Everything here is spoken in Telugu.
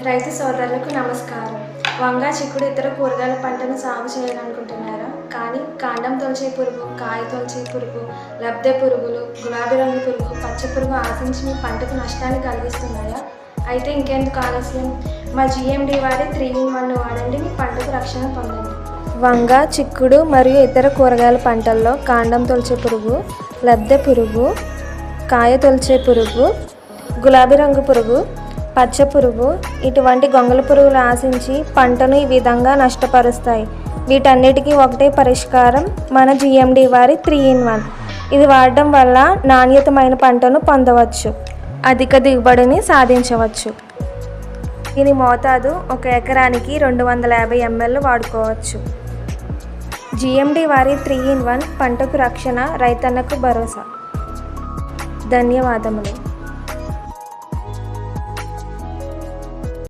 రైతు సోదరులకు నమస్కారం. వంగ, చిక్కుడు ఇతర కూరగాయల పంటను సాగు చేయాలనుకుంటున్నారా? కానీ కాండం తొలిచే పురుగు, కాయ తొలిచే పురుగు, లబ్ధె పురుగులు, గులాబీ రంగు పురుగు, పచ్చ పురుగు ఆశించి మీ పంటకు నష్టాన్ని కలిగిస్తున్నాయా? అయితే ఇంకెందుకు ఆలస్యం? మా GMD వారి 3-in-1 వాడండి, మీ పంటకు రక్షణ పొందండి. వంగ, చిక్కుడు మరియు ఇతర కూరగాయల పంటల్లో కాండం తొలిచే పురుగు, లబ్ధె పురుగు, కాయ తొలిచే పురుగు, గులాబీ రంగు పురుగు, పచ్చ పురుగు ఇటువంటి గొంగళి పురుగులు ఆశించి పంటను ఈ విధంగా నష్టపరుస్తాయి. వీటన్నిటికీ ఒకటే పరిష్కారం మన GMD వారి 3-in-1. ఇది వాడడం వల్ల నాణ్యతమైన పంటను పొందవచ్చు, అధిక దిగుబడిని సాధించవచ్చు. దీని మోతాదు 1 ఎకరానికి 250 ml వాడుకోవచ్చు. GMD వారి 3-in-1 పంటకు రక్షణ, రైతన్నకు భరోసా. ధన్యవాదములు.